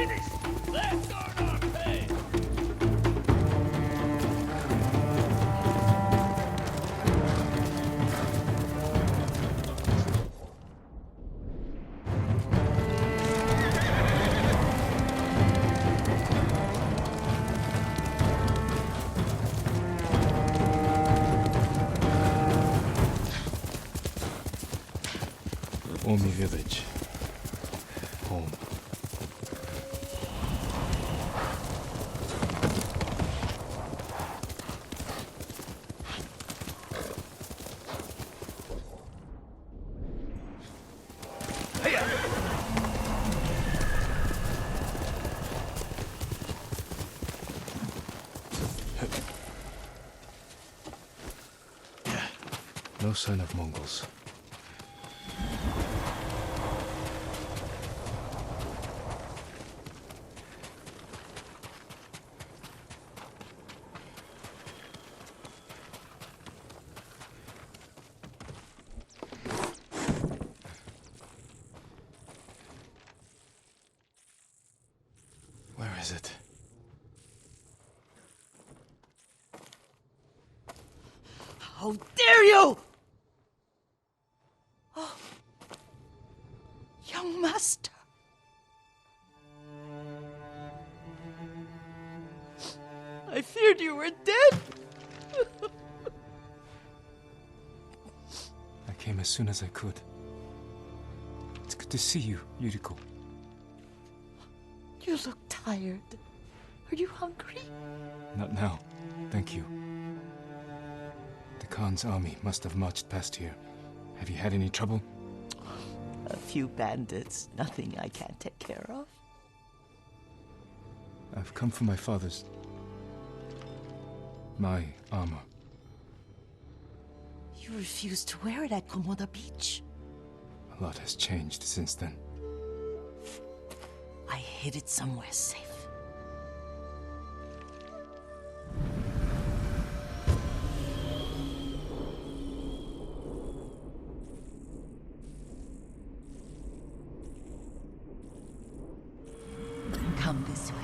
Let's earn our pay! Omi village. Home. No sign of Mongols. Where is it? How dare you! Oh, young master. I feared you were dead. I came as soon as I could. It's good to see you, Yuriko. You look tired. Are you hungry? Not now. Thank you. The Khan's army must have marched past here. Have you had any trouble? A few bandits. Nothing I can't take care of. I've come for my father's... my armor. You refused to wear it at Komoda Beach. A lot has changed since then. I hid it somewhere safe. Come this way.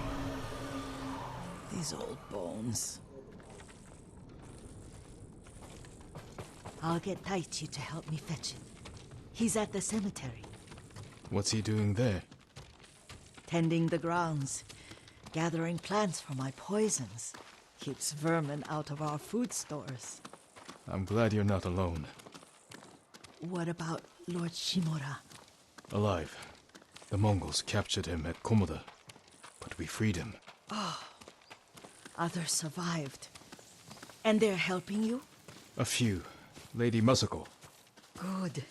These old bones. I'll get Taichi to help me fetch it. He's at the cemetery. What's he doing there? Tending the grounds, gathering plants for my poisons. Keeps vermin out of our food stores. I'm glad you're not alone. What about Lord Shimura? Alive. The Mongols captured him at Komoda, but we freed him. Others survived. And they're helping you? A few. Lady Masako. Good.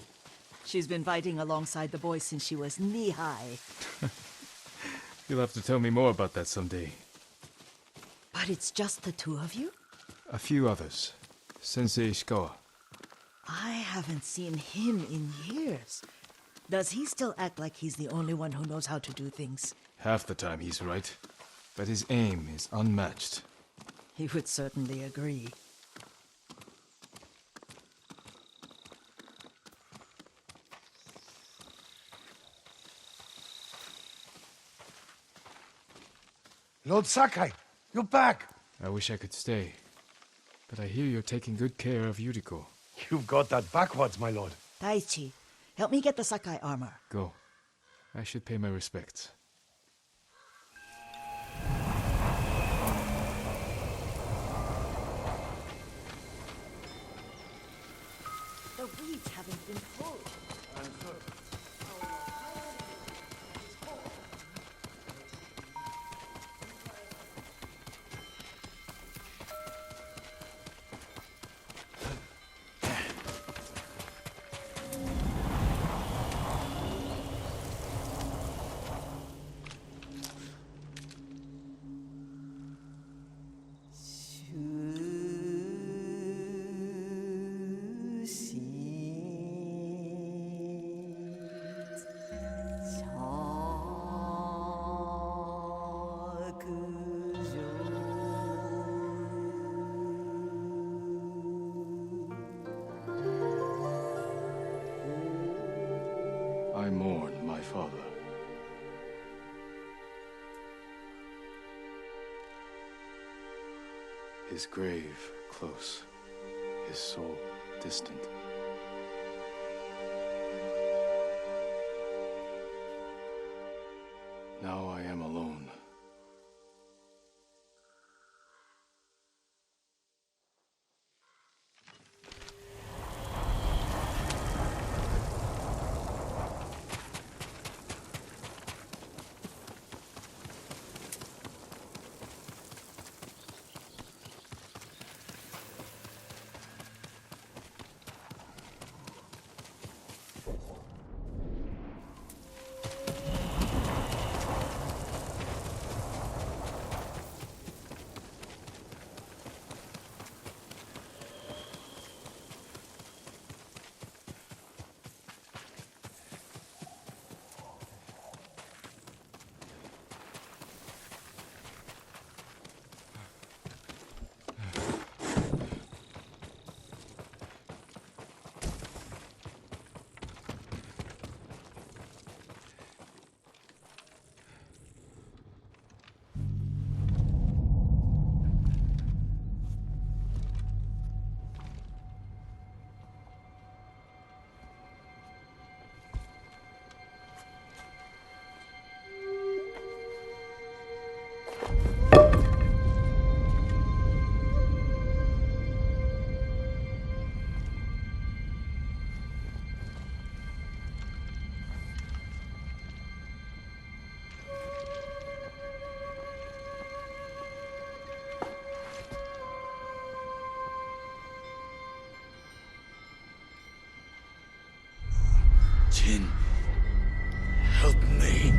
She's been fighting alongside the boys since she was knee-high. You'll have to tell me more about that someday. But it's just the two of you? A few others. Sensei Ishikawa. I haven't seen him in years. Does he still act like he's the only one who knows how to do things? Half the time he's right, but his aim is unmatched. He would certainly agree. Lord Sakai, you're back. I wish I could stay, but I hear you're taking good care of Yuriko. You've got that backwards, my lord. Taichi, help me get the Sakai armor. Go. I should pay my respects. The weeds haven't been pulled. I mourn my father. His grave close, his soul distant. Now I am alone. Jin, help me.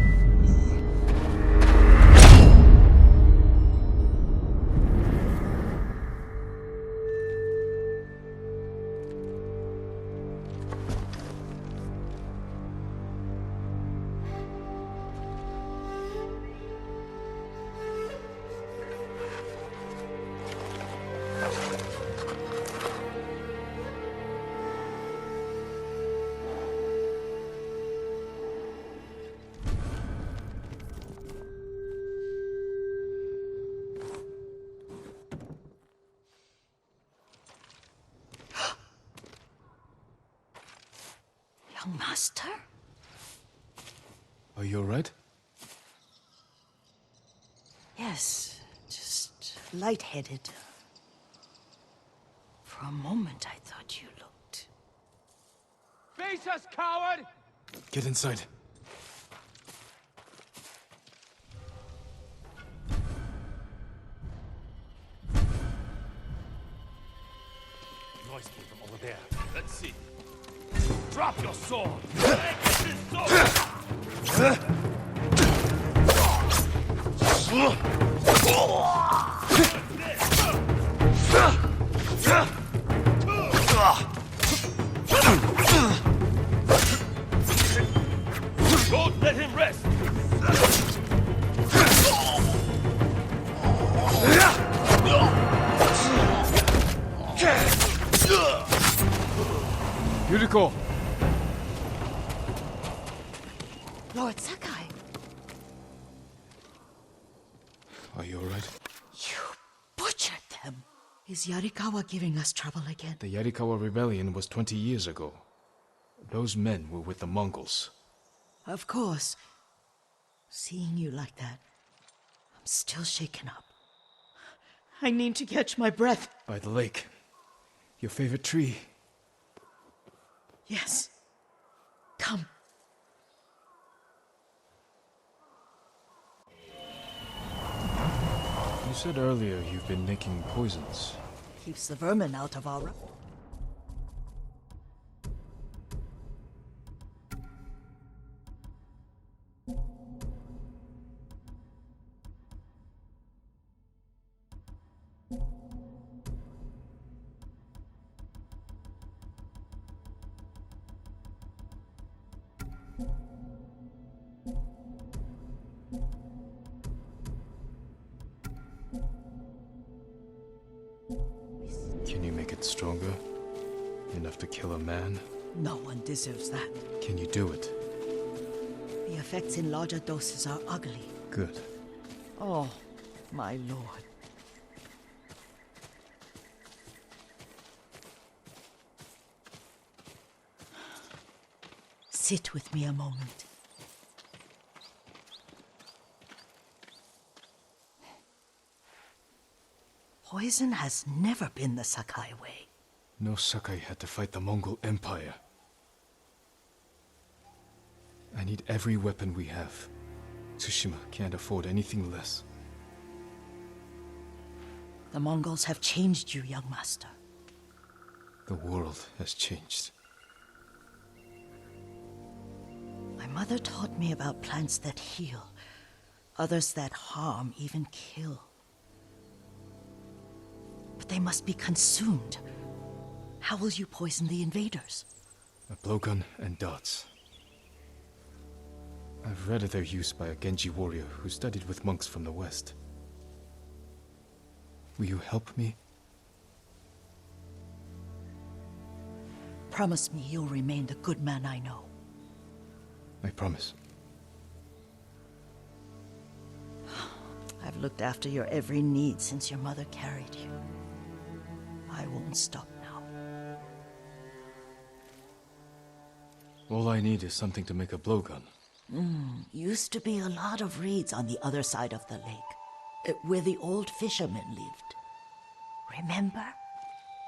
Young master? Are you alright? Yes, just lightheaded. For a moment, I thought you looked... Face us, coward! Get inside. Noise came from over there. Let's see. Drop your sword! Take this sword! Don't let him rest! Yuriko! Lord Sakai, Are you alright? you butchered them. Is Yarikawa giving us trouble again? The Yarikawa rebellion was 20 years ago. Those men were with the Mongols. Of course. Seeing you like that, I'm still shaken up. I need to catch my breath. By the lake. Your favorite tree. Yes. Come. You said earlier you've been making poisons. Keeps the vermin out of our... Can you make it stronger? Enough to kill a man? No one deserves that. Can you do it? The effects in larger doses are ugly. Good. Oh, my lord. Sit with me a moment. Poison has never been the Sakai way. No Sakai had to fight the Mongol Empire. I need every weapon we have. Tsushima can't afford anything less. The Mongols have changed you, young master. The world has changed. My mother taught me about plants that heal, others that harm, even kill. But they must be consumed. How will you poison the invaders? A blowgun and darts. I've read of their use by a Genji warrior who studied with monks from the west. Will you help me? Promise me you'll remain the good man I know. I promise. I've looked after your every need since your mother carried you. I won't stop now. All I need is something to make a blowgun. Used to be a lot of reeds on the other side of the lake, where the old fishermen lived. Remember?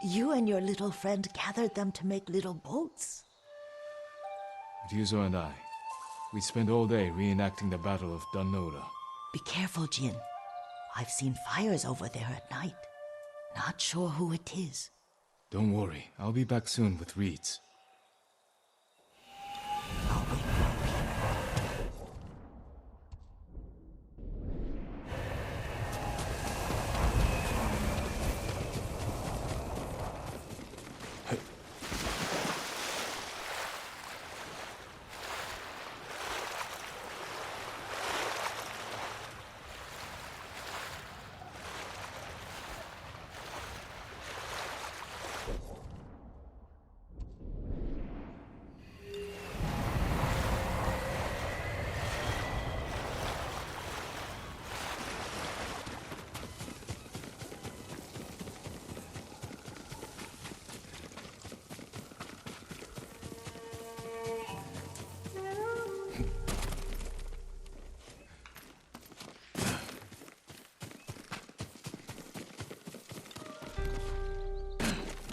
You and your little friend gathered them to make little boats. Ryuzo and I, we'd spend all day reenacting the Battle of Danora. Be careful, Jin. I've seen fires over there at night. Not sure who it is. Don't worry, I'll be back soon with reeds. I'll wait.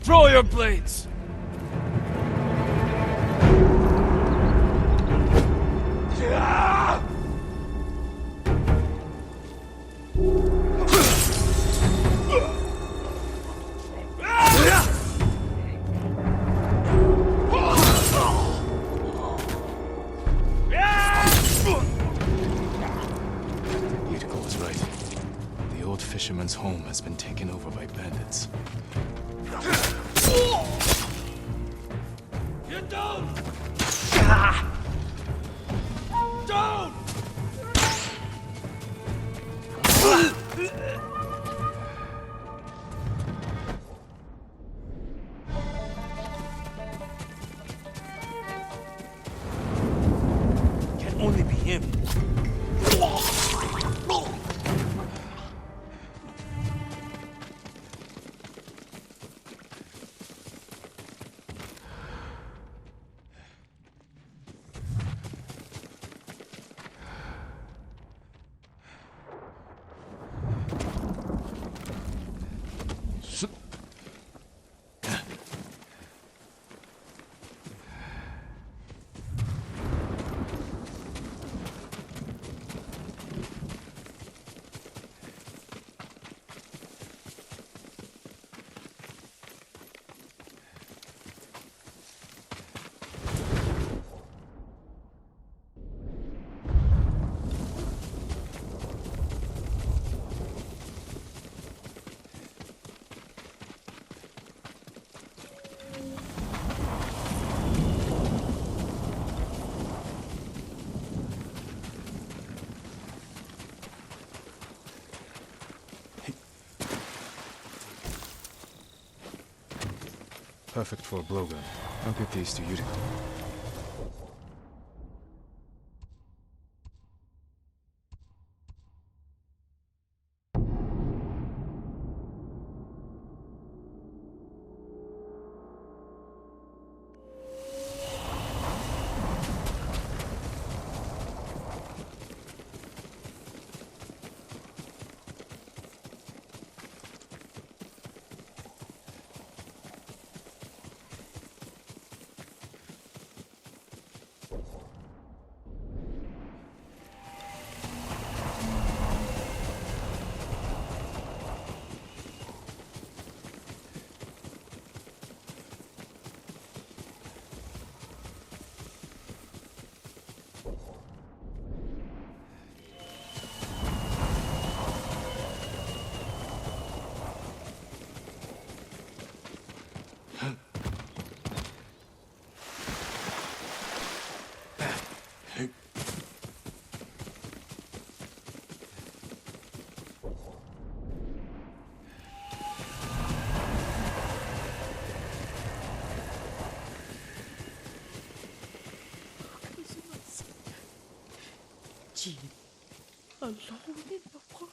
Draw your blades! Yuriko was right. The old fisherman's home has been taken over by bandits. Get down! Down! Can only be him. Perfect for a blowgun. I'll get these to Yuriko. Jean, alone in the world.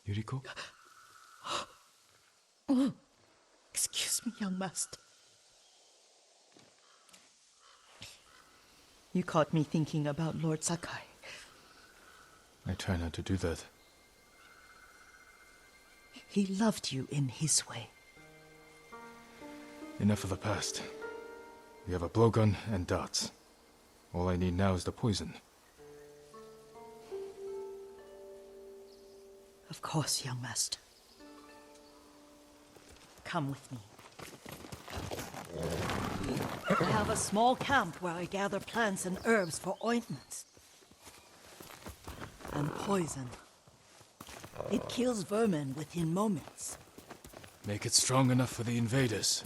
Yuriko? Excuse me, young master. You caught me thinking about Lord Sakai. I try not to do that. He loved you in his way. Enough of the past. We have a blowgun and darts. All I need now is the poison. Of course, young master. Come with me. I have a small camp where I gather plants and herbs for ointments. And poison. It kills vermin within moments. Make it strong enough for the invaders.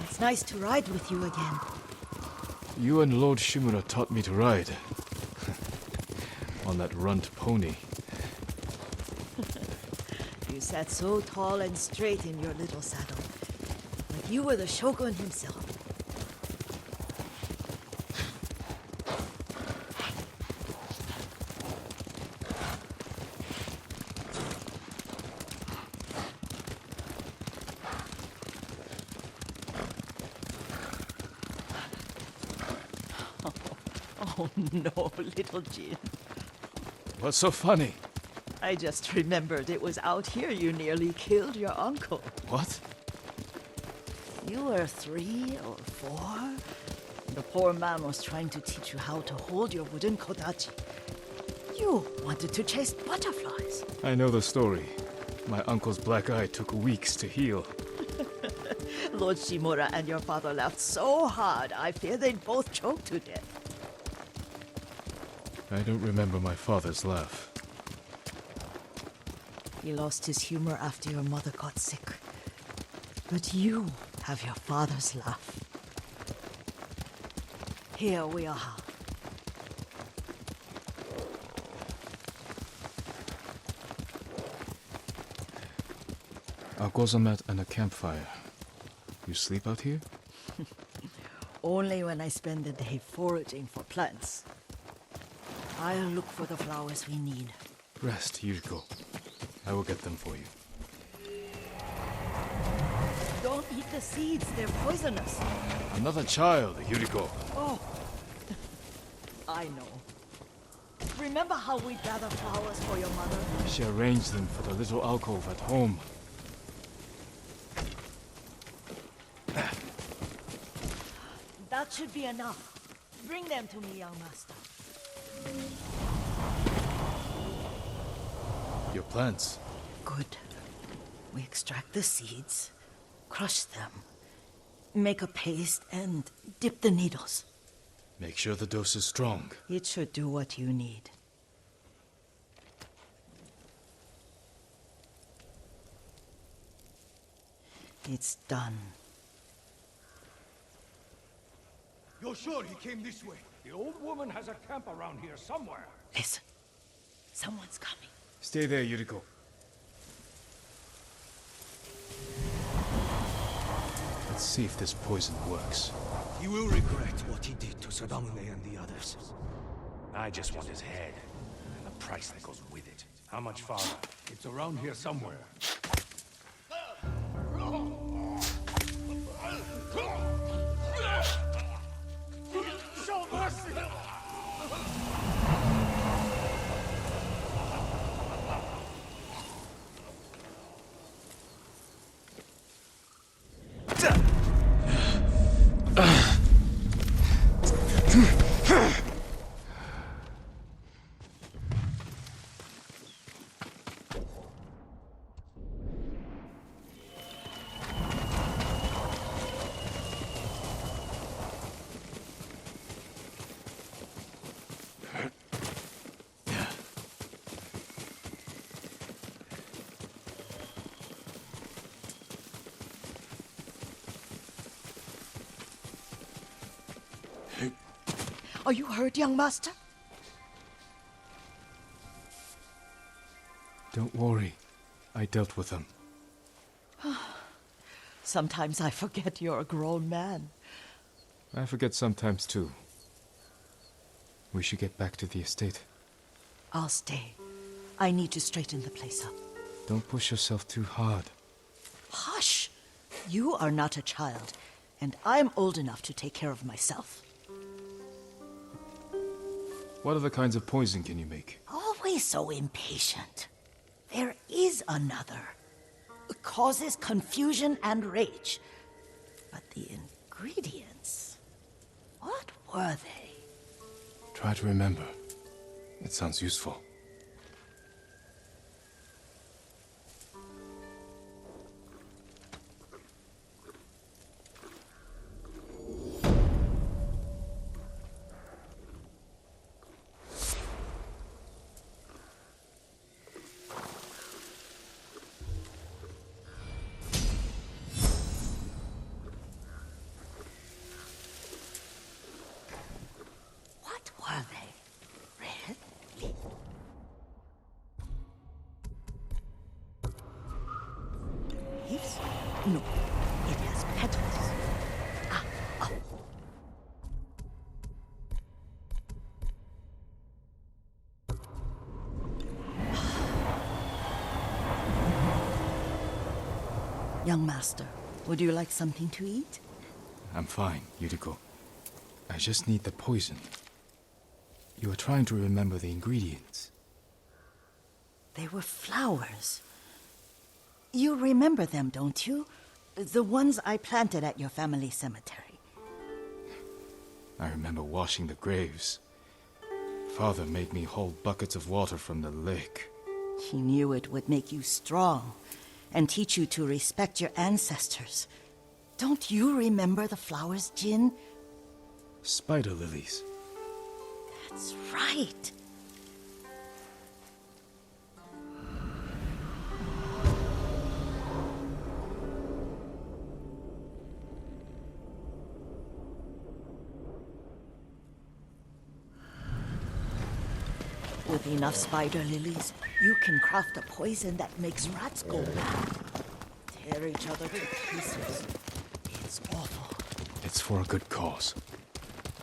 It's nice to ride with you again. You and Lord Shimura taught me to ride. On that runt pony. You sat so tall and straight in your little saddle. Like you were the shogun himself. Oh no, little Jin. What's so funny? I just remembered it was out here you nearly killed your uncle. What? You were 3 or 4. The poor man was trying to teach you how to hold your wooden kodachi. You wanted to chase butterflies. I know the story. My uncle's black eye took weeks to heal. Lord Shimura and your father laughed so hard, I fear they'd both choke to death. I don't remember my father's laugh. He lost his humor after your mother got sick. But you have your father's laugh. Here we are. A gozamat and a campfire. You sleep out here? Only when I spend the day foraging for plants. I'll look for the flowers we need. Rest, Yuriko. I will get them for you. Don't eat the seeds, they're poisonous. Another child, Yuriko. Oh, I know. Remember how we gather flowers for your mother? She arranged them for the little alcove at home. That should be enough. Bring them to me, young master. Your plants. Good. We extract the seeds, crush them, make a paste, and dip the needles. Make sure the dose is strong. It should do what you need. It's done. You're sure he came this way? The old woman has a camp around here somewhere. Listen. Someone's coming. Stay there, Yuriko. Let's see if this poison works. He will regret what he did to Sadamune and the others. I just want his head. And the price that goes with it. How much farther? It's around here somewhere. Show mercy! Are you hurt, young master? Don't worry. I dealt with them. Sometimes I forget you're a grown man. I forget sometimes too. We should get back to the estate. I'll stay. I need to straighten the place up. Don't push yourself too hard. Hush! You are not a child, and I'm old enough to take care of myself. What other kinds of poison can you make? Always so impatient. There is another. It causes confusion and rage. But the ingredients... what were they? Try to remember. It sounds useful. What were they? Red? Leaves? No, it has petals. Ah, oh. Young master, would you like something to eat? I'm fine, Yuriko. I just need the poison. You were trying to remember the ingredients. They were flowers. You remember them, don't you? The ones I planted at your family cemetery. I remember washing the graves. Father made me hold buckets of water from the lake. He knew it would make you strong and teach you to respect your ancestors. Don't you remember the flowers, Jin? Spider lilies. That's right. With enough spider lilies, you can craft a poison that makes rats go mad. Tear each other to pieces. It's awful. It's for a good cause.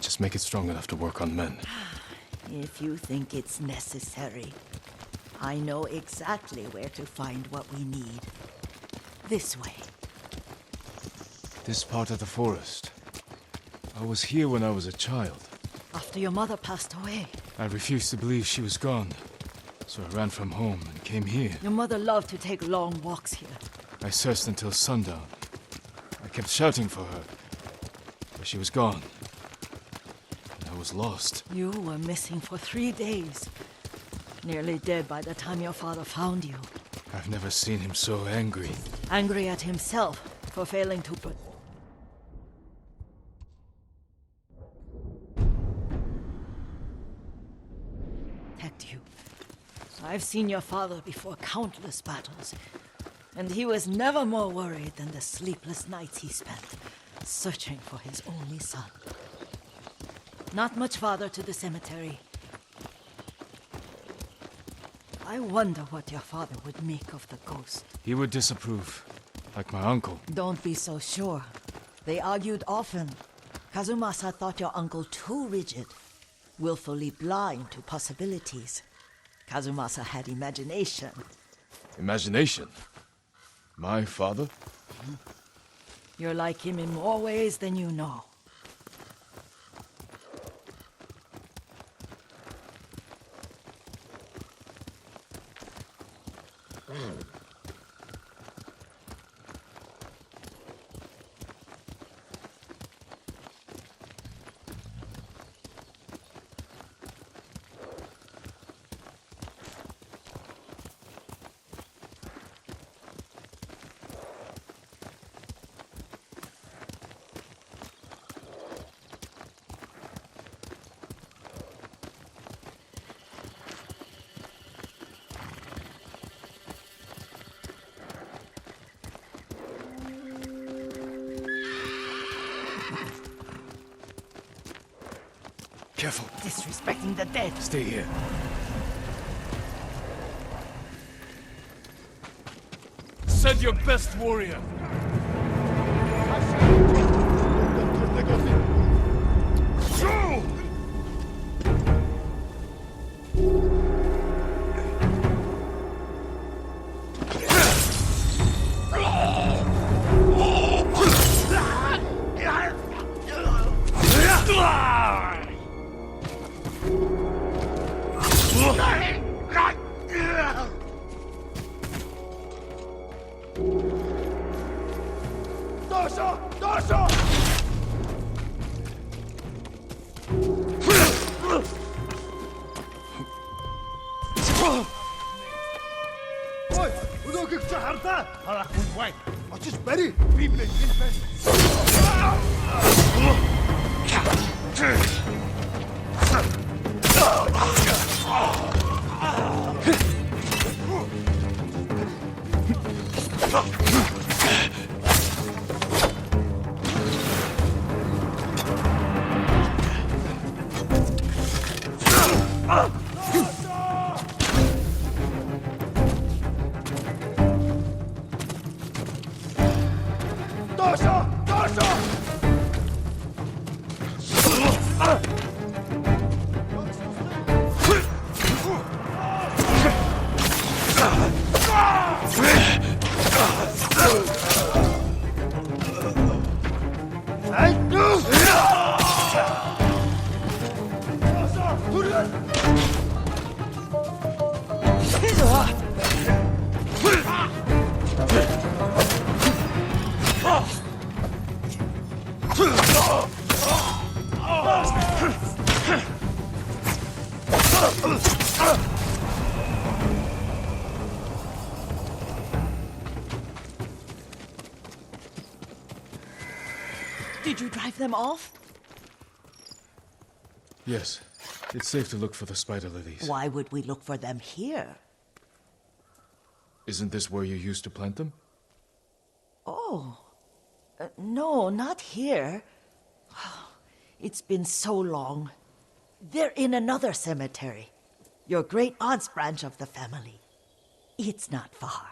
Just make it strong enough to work on men. If you think it's necessary, I know exactly where to find what we need. This way. This part of the forest. I was here when I was a child. After your mother passed away. I refused to believe she was gone. So I ran from home and came here. Your mother loved to take long walks here. I searched until sundown. I kept shouting for her. But she was gone. And I was lost. You were missing for 3 days. Nearly dead by the time your father found you. I've never seen him so angry. Angry at himself for failing to put... protect you. I've seen your father before countless battles, and he was never more worried than the sleepless nights he spent searching for his only son. Not much farther to the cemetery. I wonder what your father would make of the ghost. He would disapprove, like my uncle. Don't be so sure. They argued often. Kazumasa thought your uncle too rigid, willfully blind to possibilities. Kazumasa had imagination. Imagination? My father? You're like him in more ways than you know. Careful. Disrespecting the dead. Stay here. Send your best warrior. Go! Ой, өдөөгч хардаа. Харахгүй бай. Очиж барь. Би блэ гин байна. Did you drive them off? Yes. It's safe to look for the spider lilies. Why would we look for them here? Isn't this where you used to plant them? Oh. No, not here. It's been so long. They're in another cemetery. Your great aunt's branch of the family. It's not far.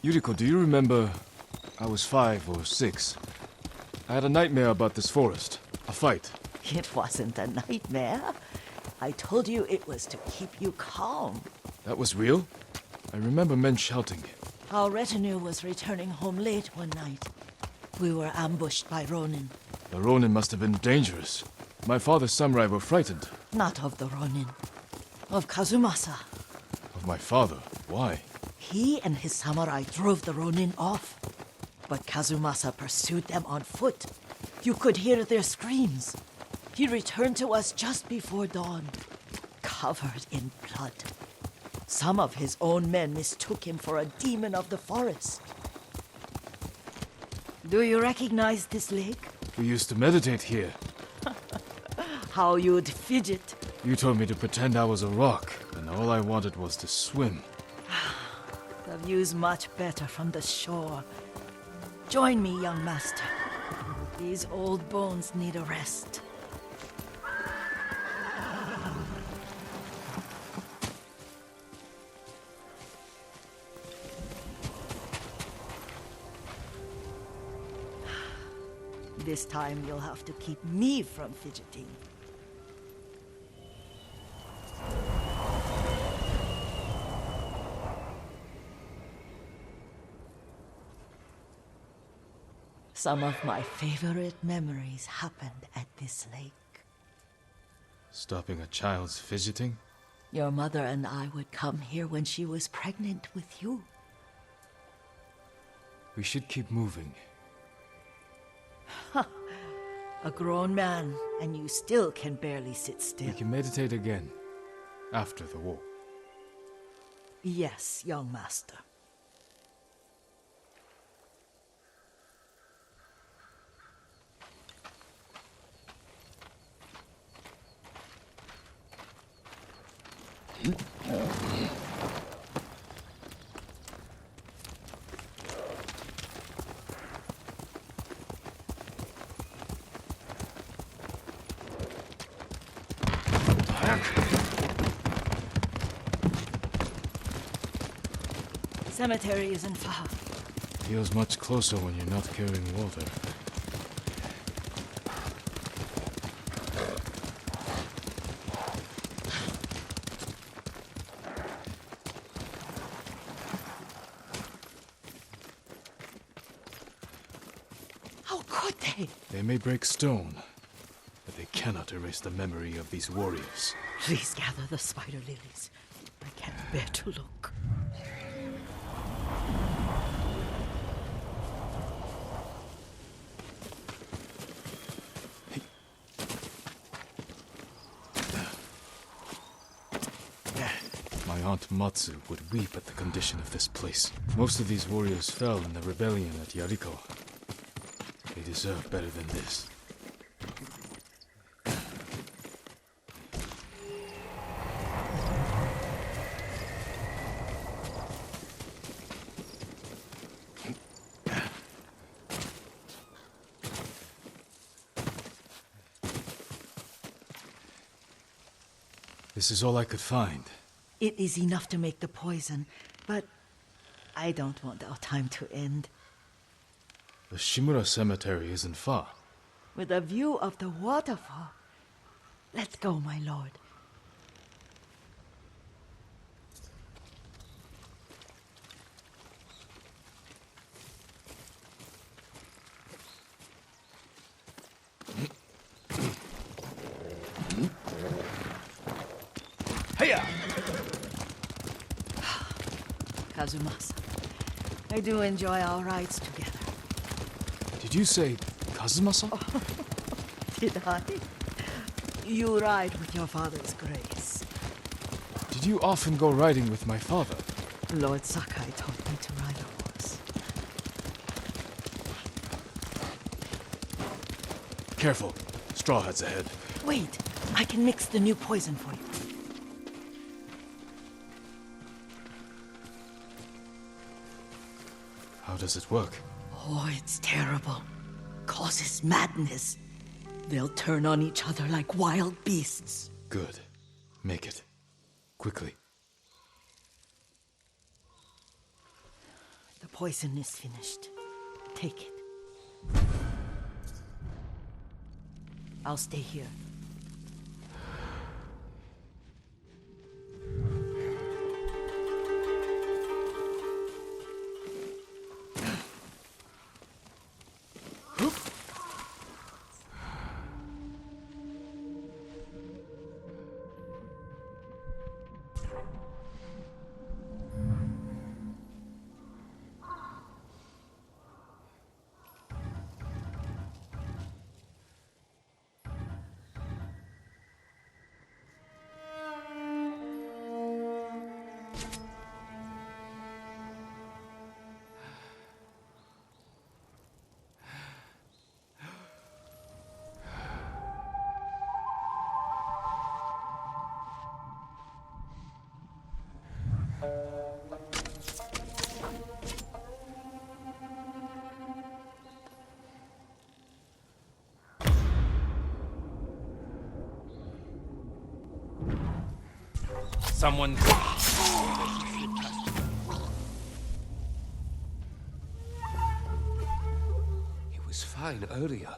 Yuriko, do you remember? I was 5 or 6. I had a nightmare about this forest. A fight. It wasn't a nightmare. I told you it was to keep you calm. That was real? I remember men shouting. Our retinue was returning home late one night. We were ambushed by Ronin. The Ronin must have been dangerous. My father's samurai were frightened. Not of the Ronin. Of Kazumasa. Of my father? Why? He and his samurai drove the Ronin off. But Kazumasa pursued them on foot. You could hear their screams. He returned to us just before dawn, covered in blood. Some of his own men mistook him for a demon of the forest. Do you recognize this lake? We used to meditate here. How you'd fidget. You told me to pretend I was a rock, and all I wanted was to swim. The view's much better from the shore. Join me, young master. These old bones need a rest. This time you'll have to keep me from fidgeting. Some of my favorite memories happened at this lake. Stopping a child's fidgeting? Your mother and I would come here when she was pregnant with you. We should keep moving. A grown man, and you still can barely sit still. We can meditate again. After the war. Yes, young master. Cemetery isn't far. Feels much closer when you're not carrying water. How could they? They may break stone, but they cannot erase the memory of these warriors. Please gather the spider lilies. I can't bear to look. My aunt Matsu would weep at the condition of this place. Most of these warriors fell in the rebellion at Yariko. They deserve better than this. This is all I could find. It is enough to make the poison, but I don't want our time to end. The Shimura Cemetery isn't far. With a view of the waterfall. Let's go, my lord. Hiya! Kazumasa, I do enjoy our rides together. Did you say Kazumasa? Did I? You ride with your father's grace. Did you often go riding with my father? Lord Sakai taught me to ride a horse. Careful. Straw Hat's ahead. Wait, I can mix the new poison for you. How does it work? Oh, it's terrible. Causes madness. They'll turn on each other like wild beasts. Good. Make it. Quickly. The poison is finished. Take it. I'll stay here. Someone... He was fine earlier.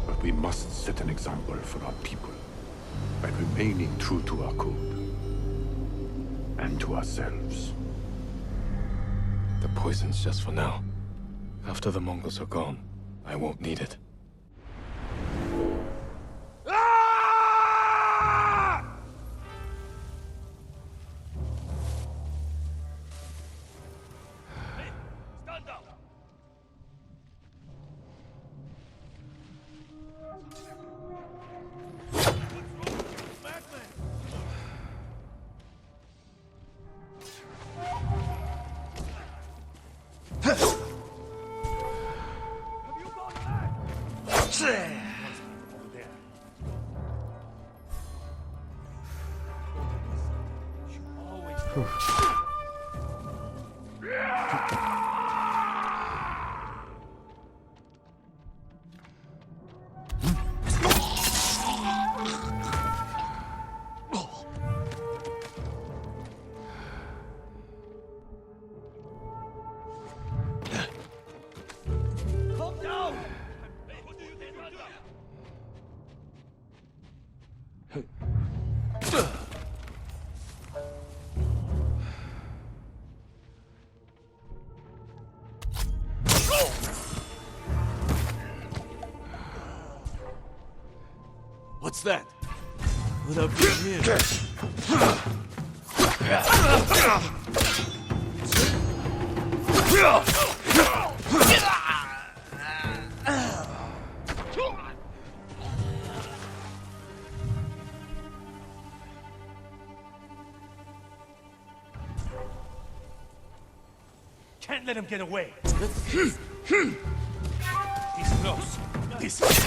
But we must set an example for our people by remaining true to our code and to ourselves. The poison's just for now. After the Mongols are gone, I won't need it. Stand up! that? What up with him? Can't let him get away. He's close. This is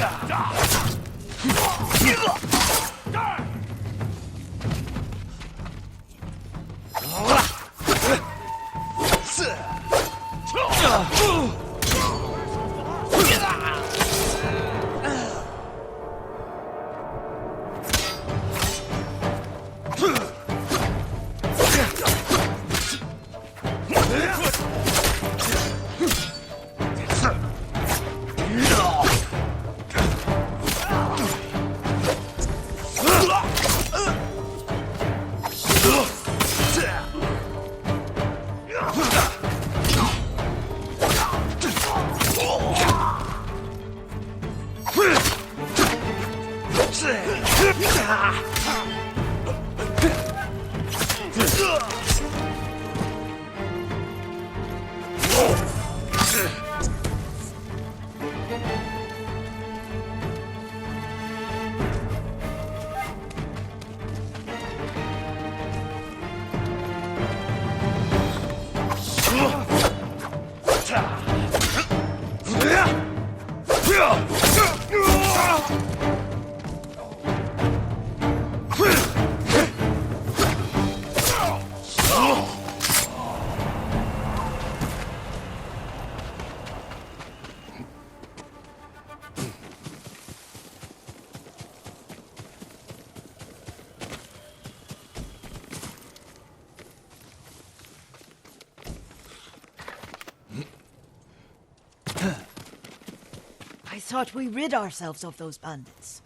I thought we rid ourselves of those bandits.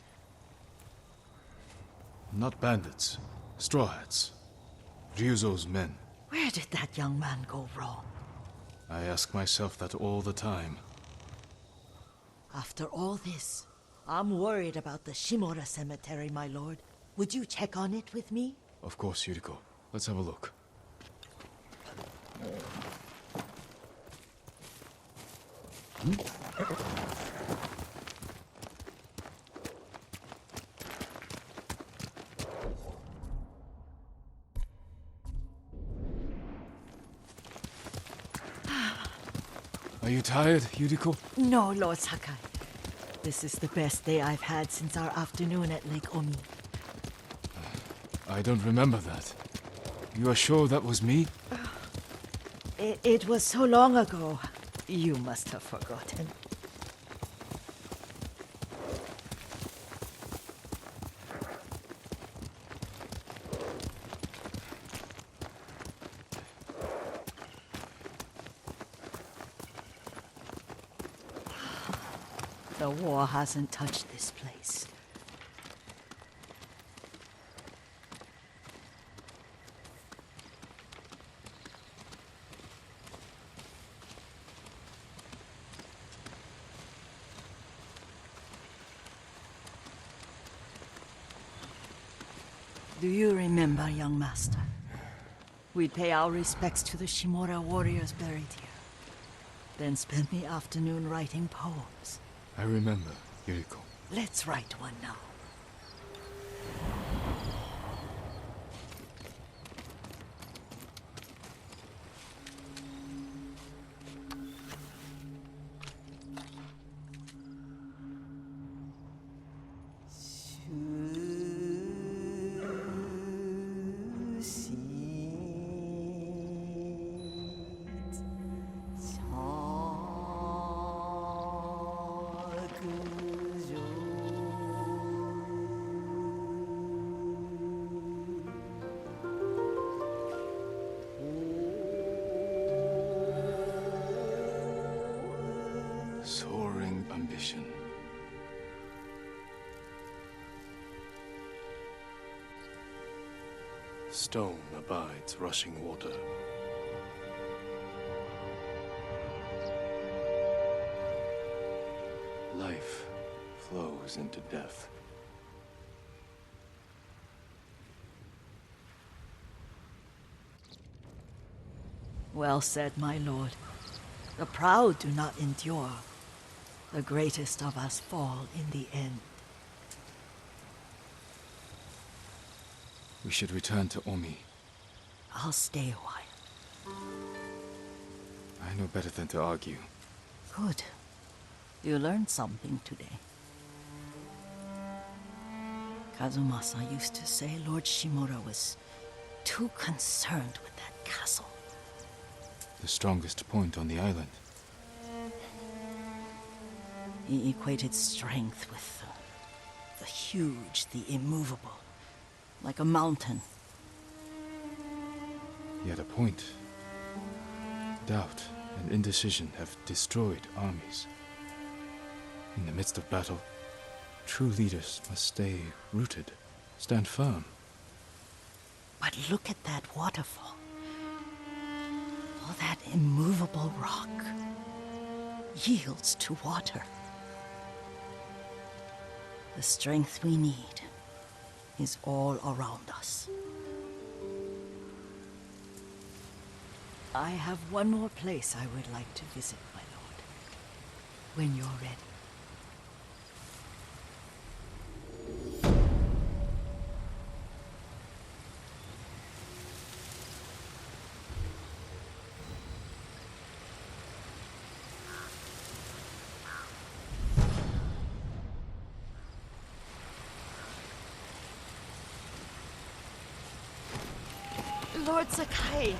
Not bandits. Straw Hats. Ryuzo's men. Where did that young man go wrong? I ask myself that all the time. After all this, I'm worried about the Shimura cemetery, my lord. Would you check on it with me? Of course, Yuriko. Let's have a look. Are you tired, Yuriko? No, Lord Sakai. This is the best day I've had since our afternoon at Lake Omi. I don't remember that. You are sure that was me? It was so long ago. You must have forgotten. The war hasn't touched this place. Do you remember, young master? We'd pay our respects to the Shimura warriors buried here. Then spend the afternoon writing poems. I remember, Yuriko. Let's write one now. Soaring ambition. Stone abides rushing water. Life flows into death. Well said, my lord. The proud do not endure. The greatest of us fall in the end. We should return to Omi. I'll stay a while. I know better than to argue. Good. You learned something today. Kazumasa used to say Lord Shimura was too concerned with that castle. The strongest point on the island. He equated strength with the huge, the immovable, like a mountain. Yet a point. Doubt and indecision have destroyed armies. In the midst of battle, true leaders must stay rooted, stand firm. But look at that waterfall. All that immovable rock yields to water. The strength we need is all around us. I have one more place I would like to visit, my lord. When you're ready. Lord Sakai,